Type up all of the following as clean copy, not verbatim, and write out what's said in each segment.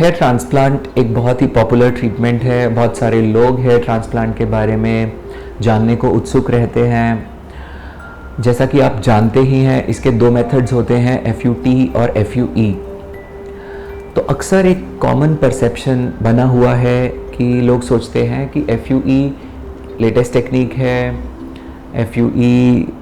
Hair transplant एक बहुत ही popular treatment है। बहुत सारे लोग हेयर ट्रांसप्लांट के बारे में जानने को उत्सुक रहते हैं। जैसा कि आप जानते ही हैं, इसके दो मेथड्स होते हैं, FUT और FUE। तो अक्सर एक कॉमन परसेप्शन बना हुआ है कि लोग सोचते हैं कि FUE लेटेस्ट टेक्निक है। FUE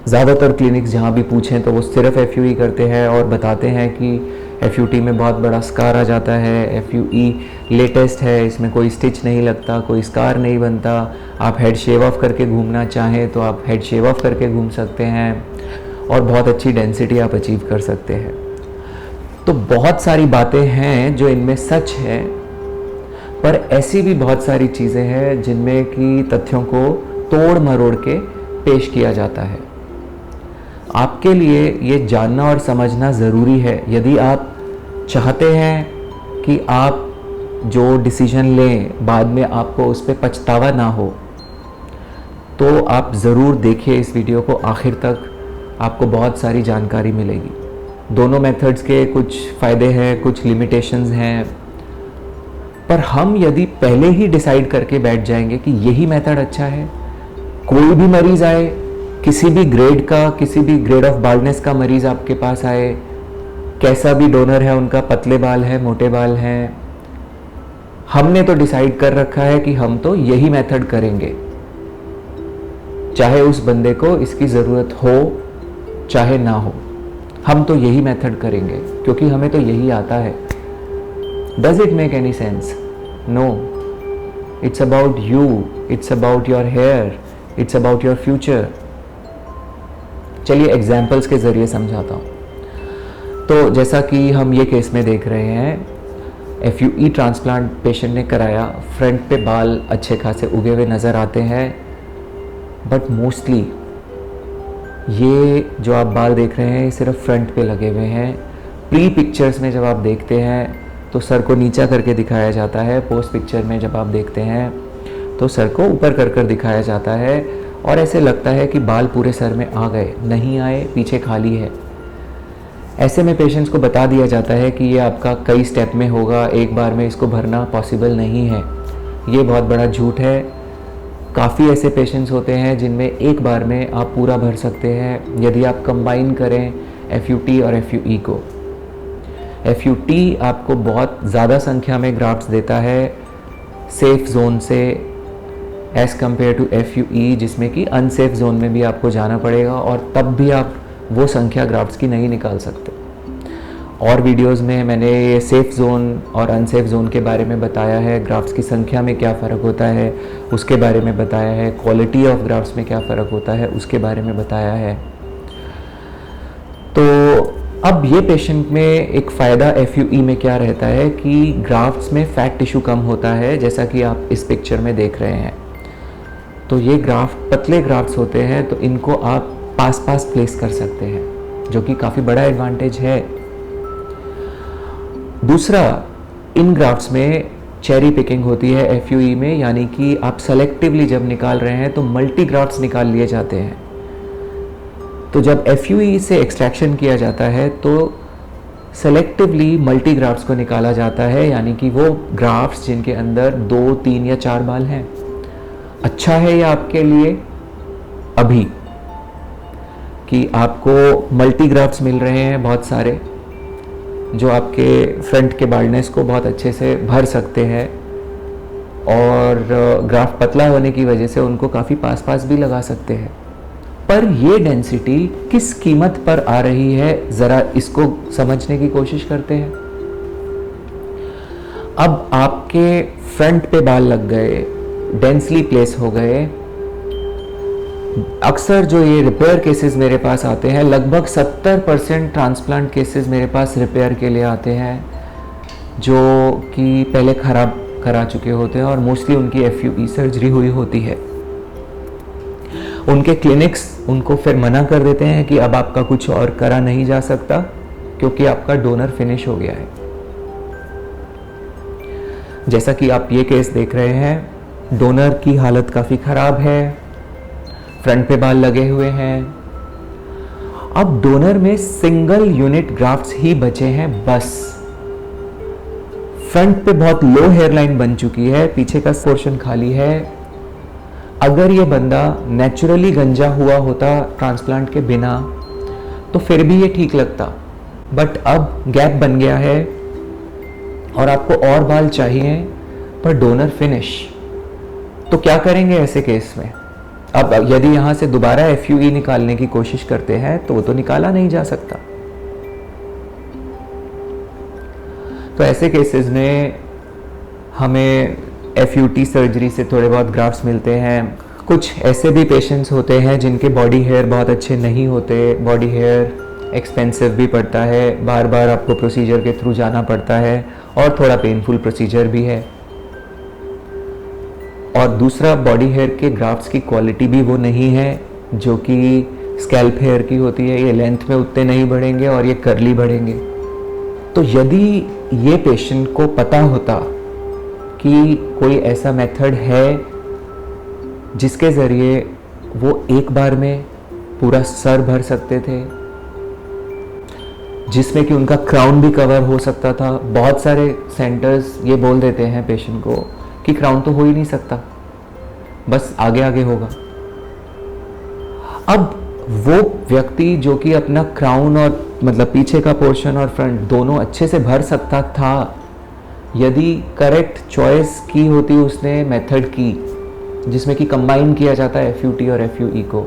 ज़्यादातर क्लिनिक्स जहाँ भी पूछें तो वो सिर्फ FUE करते हैं और बताते हैं कि FUT में बहुत बड़ा स्कार आ जाता है, FUE लेटेस्ट है, इसमें कोई स्टिच नहीं लगता, कोई स्कार नहीं बनता। आप हेड शेव ऑफ करके घूमना चाहें तो आप हेड शेव ऑफ करके घूम सकते हैं और बहुत अच्छी डेंसिटी आप अचीव कर सकते हैं। तो बहुत सारी बातें हैं जो इनमें सच है, पर ऐसी भी बहुत सारी चीज़ें हैं जिनमें कि तथ्यों को तोड़ मरोड़ के पेश किया जाता है। आपके लिए ये जानना और समझना ज़रूरी है। यदि आप चाहते हैं कि आप जो डिसीजन लें बाद में आपको उस पर पछतावा ना हो, तो आप ज़रूर देखिए इस वीडियो को आखिर तक, आपको बहुत सारी जानकारी मिलेगी। दोनों मेथड्स के कुछ फ़ायदे हैं, कुछ लिमिटेशंस हैं, पर हम यदि पहले ही डिसाइड करके बैठ जाएंगे कि यही मेथड अच्छा है, कोई भी मरीज़ आए, किसी भी ग्रेड का, किसी भी ग्रेड ऑफ बाल्डनेस का मरीज़ आपके पास आए, कैसा भी डोनर है, उनका पतले बाल है, मोटे बाल हैं, हमने तो डिसाइड कर रखा है कि हम तो यही मेथड करेंगे, चाहे उस बंदे को इसकी ज़रूरत हो चाहे ना हो, हम तो यही मेथड करेंगे क्योंकि हमें तो यही आता है। Does it make any sense? No. It's about you, it's about your hair, it's about your future. चलिए एग्जाम्पल्स के ज़रिए समझाता हूँ। तो जैसा कि हम ये केस में देख रहे हैं, FUE ट्रांसप्लांट पेशेंट ने कराया, फ्रंट पे बाल अच्छे खासे उगे हुए नज़र आते हैं, बट मोस्टली ये जो आप बाल देख रहे हैं ये सिर्फ फ्रंट पे लगे हुए हैं। प्री पिक्चर्स में जब आप देखते हैं तो सर को नीचा करके दिखाया जाता है, पोस्ट पिक्चर में जब आप देखते हैं तो सर को ऊपर कर कर दिखाया जाता है और ऐसे लगता है कि बाल पूरे सर में आ गए, नहीं आए, पीछे खाली है। ऐसे में पेशेंट्स को बता दिया जाता है कि ये आपका कई स्टेप में होगा, एक बार में इसको भरना पॉसिबल नहीं है। ये बहुत बड़ा झूठ है। काफ़ी ऐसे पेशेंट्स होते हैं जिनमें एक बार में आप पूरा भर सकते हैं यदि आप कंबाइन करें FUT और FUE को। FUT आपको बहुत ज़्यादा संख्या में ग्राफ्ट्स देता है सेफ जोन से एज़ कम्पेयर टू FUE, जिसमें कि अनसेफ जोन में भी आपको जाना पड़ेगा और तब भी आप वो संख्या ग्राफ्ट्स की नहीं निकाल सकते। और वीडियोस में मैंने ये सेफ जोन और अनसेफ जोन के बारे में बताया है, ग्राफ्ट्स की संख्या में क्या फ़र्क होता है उसके बारे में बताया है, क्वालिटी ऑफ ग्राफ्ट्स में क्या फ़र्क होता है उसके बारे में बताया है। तो अब ये पेशेंट में एक फ़ायदा FUE में क्या रहता है कि ग्राफ्ट्स में फैट टिश्यू कम होता है, जैसा कि आप इस पिक्चर में देख रहे हैं। तो ये ग्राफ्ट पतले ग्राफ्ट्स होते हैं, तो इनको आप पास पास प्लेस कर सकते हैं, जो कि काफ़ी बड़ा एडवांटेज है। दूसरा, इन ग्राफ्ट्स में चेरी पिकिंग होती है FUE में, यानी कि आप सेलेक्टिवली जब निकाल रहे हैं तो मल्टी ग्राफ्ट्स निकाल लिए जाते हैं। तो जब FUE से एक्सट्रैक्शन किया जाता है तो सेलेक्टिवली मल्टी ग्राफ्ट्स को निकाला जाता है, यानी कि वो ग्राफ्ट्स जिनके अंदर 2, 3 या 4 बाल हैं। अच्छा है ये आपके लिए अभी कि आपको मल्टी ग्राफ्ट्स मिल रहे हैं बहुत सारे, जो आपके फ्रंट के बाल्डनेस को बहुत अच्छे से भर सकते हैं और ग्राफ्ट पतला होने की वजह से उनको काफ़ी पास पास भी लगा सकते हैं। पर ये डेंसिटी किस कीमत पर आ रही है, ज़रा इसको समझने की कोशिश करते हैं। अब आपके फ्रंट पे बाल लग गए, डेंसली प्लेस हो गए। अक्सर जो ये रिपेयर केसेस मेरे पास आते हैं, लगभग 70% ट्रांसप्लांट केसेस मेरे पास रिपेयर के लिए आते हैं, जो कि पहले ख़राब करा चुके होते हैं और मोस्टली उनकी FUE सर्जरी हुई होती है। उनके क्लिनिक्स उनको फिर मना कर देते हैं कि अब आपका कुछ और करा नहीं जा सकता क्योंकि आपका डोनर फिनिश हो गया है। जैसा कि आप ये केस देख रहे हैं, डोनर की हालत काफ़ी ख़राब है, फ्रंट पे बाल लगे हुए हैं। अब डोनर में सिंगल यूनिट ग्राफ्ट्स ही बचे हैं बस। फ्रंट पे बहुत लो हेयर लाइन बन चुकी है, पीछे का पोर्शन खाली है। अगर ये बंदा नेचुरली गंजा हुआ होता ट्रांसप्लांट के बिना तो फिर भी ये ठीक लगता, बट अब गैप बन गया है और आपको और बाल चाहिए पर डोनर फिनिश। तो क्या करेंगे ऐसे केस में? अब यदि यहाँ से दोबारा FUE निकालने की कोशिश करते हैं तो वो तो निकाला नहीं जा सकता। तो ऐसे केसेस में हमें FUT सर्जरी से थोड़े बहुत ग्राफ्ट्स मिलते हैं। कुछ ऐसे भी पेशेंट्स होते हैं जिनके बॉडी हेयर बहुत अच्छे नहीं होते, बॉडी हेयर एक्सपेंसिव भी पड़ता है, बार बार आपको प्रोसीजर के थ्रू जाना पड़ता है और थोड़ा पेनफुल प्रोसीजर भी है। और दूसरा, बॉडी हेयर के ग्राफ्ट्स की क्वालिटी भी वो नहीं है जो कि स्कैल्प हेयर की होती है। ये लेंथ में उतने नहीं बढ़ेंगे और ये कर्ली बढ़ेंगे। तो यदि ये पेशेंट को पता होता कि कोई ऐसा मेथड है जिसके ज़रिए वो एक बार में पूरा सर भर सकते थे, जिसमें कि उनका क्राउन भी कवर हो सकता था। बहुत सारे सेंटर्स ये बोल देते हैं पेशेंट को कि क्राउन तो हो ही नहीं सकता, बस आगे आगे होगा। अब वो व्यक्ति जो कि अपना क्राउन और मतलब पीछे का पोर्शन और फ्रंट दोनों अच्छे से भर सकता था, यदि करेक्ट चॉइस की होती उसने मेथड की जिसमें कि कंबाइन किया जाता है FUT और FUE को,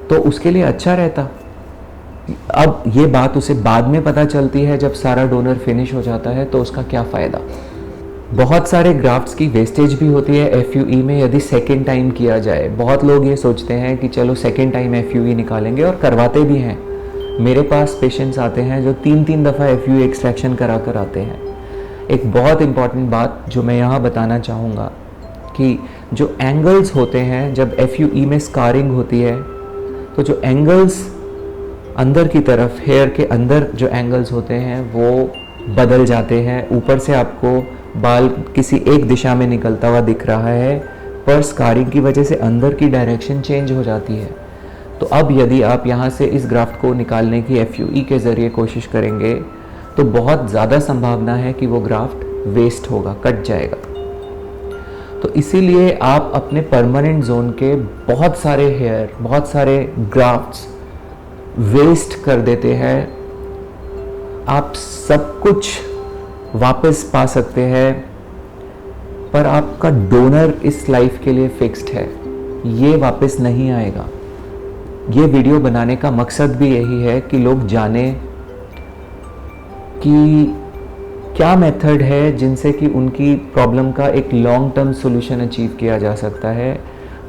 तो उसके लिए अच्छा रहता। अब ये बात उसे बाद में पता चलती है जब सारा डोनर फिनिश हो जाता है, तो उसका क्या फ़ायदा। बहुत सारे ग्राफ्ट्स की वेस्टेज भी होती है FUE में यदि सेकेंड टाइम किया जाए। बहुत लोग ये सोचते हैं कि चलो सेकेंड टाइम FUE निकालेंगे, और करवाते भी हैं। मेरे पास पेशेंट्स आते हैं जो 3-3 दफ़ा FUE एक्सट्रैक्शन करा कर आते हैं। एक बहुत इम्पॉर्टेंट बात जो मैं यहाँ बताना चाहूँगा कि जो एंगल्स होते हैं जब FUE में स्कारिंग होती है, तो जो एंगल्स अंदर की तरफ हेयर के अंदर जो एंगल्स होते हैं वो बदल जाते हैं। ऊपर से आपको बाल किसी एक दिशा में निकलता हुआ दिख रहा है, पर स्कारिंग की वजह से अंदर की डायरेक्शन चेंज हो जाती है। तो अब यदि आप यहाँ से इस ग्राफ्ट को निकालने की FUE के ज़रिए कोशिश करेंगे तो बहुत ज़्यादा संभावना है कि वो ग्राफ्ट वेस्ट होगा, कट जाएगा। तो इसीलिए आप अपने परमानेंट जोन के बहुत सारे हेयर, बहुत सारे ग्राफ्ट्स वेस्ट कर देते हैं। आप सब कुछ वापस पा सकते हैं, पर आपका डोनर इस लाइफ के लिए फिक्स्ड है, ये वापस नहीं आएगा। ये वीडियो बनाने का मकसद भी यही है कि लोग जाने कि क्या मेथड है जिनसे कि उनकी प्रॉब्लम का एक लॉन्ग टर्म सॉल्यूशन अचीव किया जा सकता है,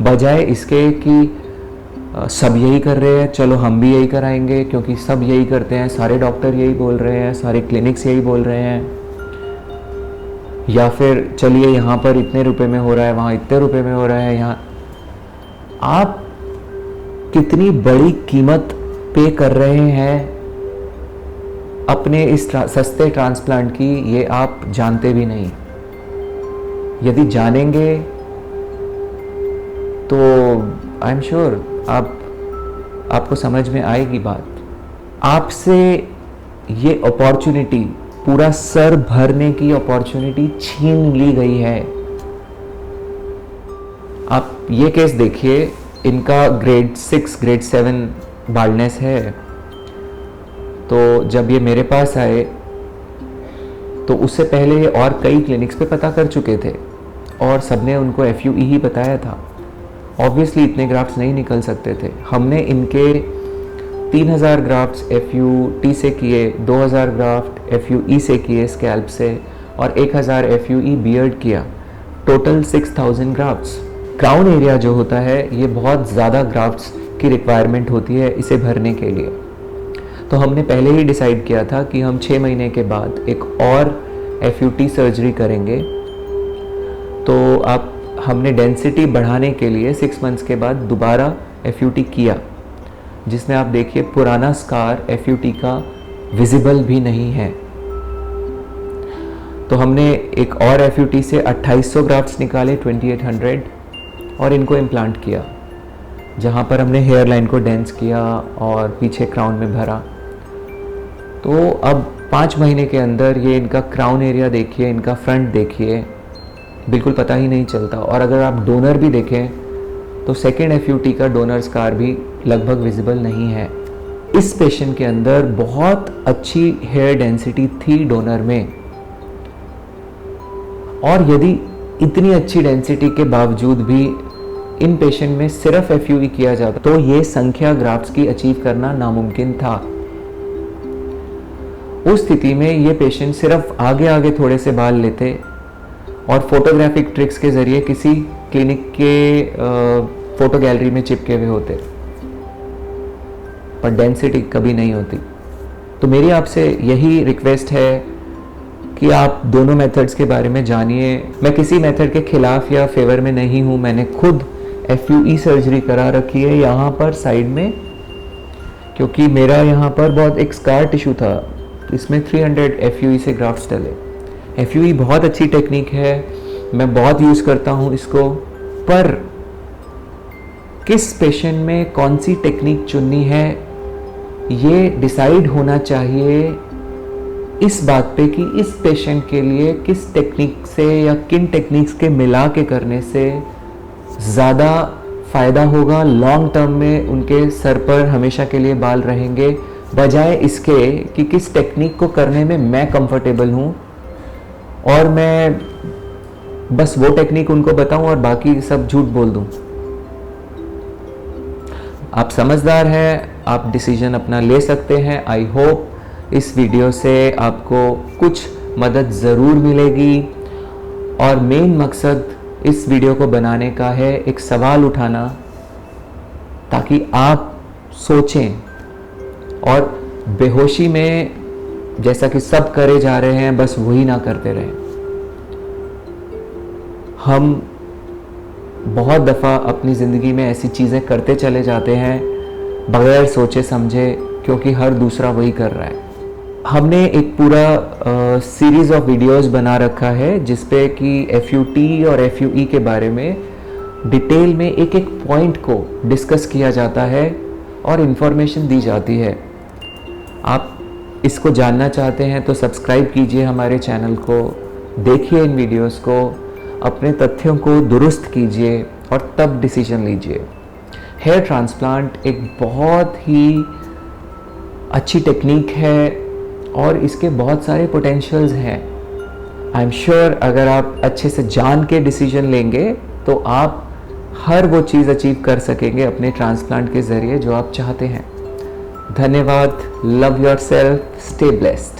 बजाय इसके कि सब यही कर रहे हैं, चलो हम भी यही कराएंगे क्योंकि सब यही करते हैं, सारे डॉक्टर यही बोल रहे हैं, सारे क्लिनिक्स यही बोल रहे हैं, या फिर चलिए यहाँ पर इतने रुपए में हो रहा है, वहाँ इतने रुपए में हो रहा है। यहाँ आप कितनी बड़ी कीमत पे कर रहे हैं अपने इस सस्ते ट्रांसप्लांट की, ये आप जानते भी नहीं। यदि जानेंगे तो आई एम श्योर आपको समझ में आएगी बात। आपसे ये अपॉर्चुनिटी, पूरा सर भरने की अपॉर्चुनिटी छीन ली गई है। आप ये केस देखिए, इनका ग्रेड 6 ग्रेड 7 बाल्डनेस है। तो जब ये मेरे पास आए तो उससे पहले ये और कई क्लिनिक्स पे पता कर चुके थे और सबने उनको FUE ही बताया था। ऑब्वियसली इतने ग्राफ्ट्स नहीं निकल सकते थे। हमने इनके 3000 ग्राफ्ट्स FUT से किए, 2000 ग्राफ्ट FUE से किए स्कैल्प से, और 1000 FUE बियर्ड किया। Total 6000 grafts. क्राउन एरिया जो होता है ये बहुत ज़्यादा ग्राफ्ट्स की रिक्वायरमेंट होती है इसे भरने के लिए। तो हमने पहले ही डिसाइड किया था कि हम 6 महीने के बाद एक और FUT सर्जरी करेंगे। तो हमने डेंसिटी बढ़ाने के लिए 6 मंथ्स के बाद दोबारा FUT किया, जिसमें आप देखिए पुराना स्कार FUT का विजिबल भी नहीं है। तो हमने एक और FUT से 2800 ग्राफ्ट्स निकाले, 2800, और इनको इम्प्लांट किया, जहाँ पर हमने हेयर लाइन को डेंस किया और पीछे क्राउन में भरा। तो अब 5 महीने के अंदर ये इनका क्राउन एरिया देखिए, इनका फ्रंट देखिए, बिल्कुल पता ही नहीं चलता। और अगर आप डोनर भी देखें तो सेकेंड FUT का डोनर स्कार भी लगभग विजिबल नहीं है। इस पेशेंट के अंदर बहुत अच्छी हेयर डेंसिटी थी डोनर में, और यदि इतनी अच्छी डेंसिटी के बावजूद भी इन पेशेंट में सिर्फ FUE किया जाता तो ये संख्या ग्राफ्ट्स की अचीव करना नामुमकिन था। उस स्थिति में ये पेशेंट सिर्फ आगे आगे थोड़े से बाल लेते और फोटोग्राफिक ट्रिक्स के ज़रिए किसी क्लिनिक के फोटो गैलरी में चिपके हुए होते, पर डेंसिटी कभी नहीं होती। तो मेरी आपसे यही रिक्वेस्ट है कि आप दोनों मेथड्स के बारे में जानिए। मैं किसी मेथड के खिलाफ या फेवर में नहीं हूँ, मैंने खुद FUE सर्जरी करा रखी है यहाँ पर साइड में, क्योंकि मेरा यहाँ पर बहुत एक स्कार टिश्यू था, इसमें 300 FUE से ग्राफ्ट्स डले। FUE बहुत अच्छी टेक्निक है, मैं बहुत यूज़ करता हूँ इसको, पर किस पेशेंट में कौन सी टेक्निक चुननी है ये डिसाइड होना चाहिए इस बात पे कि इस पेशेंट के लिए किस टेक्निक से या किन टेक्निक्स के मिला के करने से ज़्यादा फ़ायदा होगा, लॉन्ग टर्म में उनके सर पर हमेशा के लिए बाल रहेंगे, बजाय इसके कि किस टेक्निक को करने में मैं कंफर्टेबल हूँ और मैं बस वो टेक्निक उनको बताऊं और बाकी सब झूठ बोल दूं। आप समझदार हैं, आप डिसीजन अपना ले सकते हैं। आई होप इस वीडियो से आपको कुछ मदद ज़रूर मिलेगी, और मेन मकसद इस वीडियो को बनाने का है एक सवाल उठाना, ताकि आप सोचें और बेहोशी में जैसा कि सब करे जा रहे हैं बस वही ना करते रहें। हम बहुत दफ़ा अपनी ज़िंदगी में ऐसी चीज़ें करते चले जाते हैं बगैर सोचे समझे, क्योंकि हर दूसरा वही कर रहा है। हमने एक पूरा सीरीज़ ऑफ वीडियोस बना रखा है जिस पे कि FUT और FUE के बारे में डिटेल में एक एक पॉइंट को डिस्कस किया जाता है और इन्फॉर्मेशन दी जाती है। आप इसको जानना चाहते हैं तो सब्सक्राइब कीजिए हमारे चैनल को, देखिए इन वीडियोस को, अपने तथ्यों को दुरुस्त कीजिए और तब डिसीजन लीजिए। हेयर ट्रांसप्लांट एक बहुत ही अच्छी टेक्निक है और इसके बहुत सारे पोटेंशियल्स हैं। आई एम श्योर अगर आप अच्छे से जान के डिसीजन लेंगे तो आप हर वो चीज़ अचीव कर सकेंगे अपने ट्रांसप्लांट के ज़रिए जो आप चाहते हैं। धन्यवाद। Love yourself, stay blessed.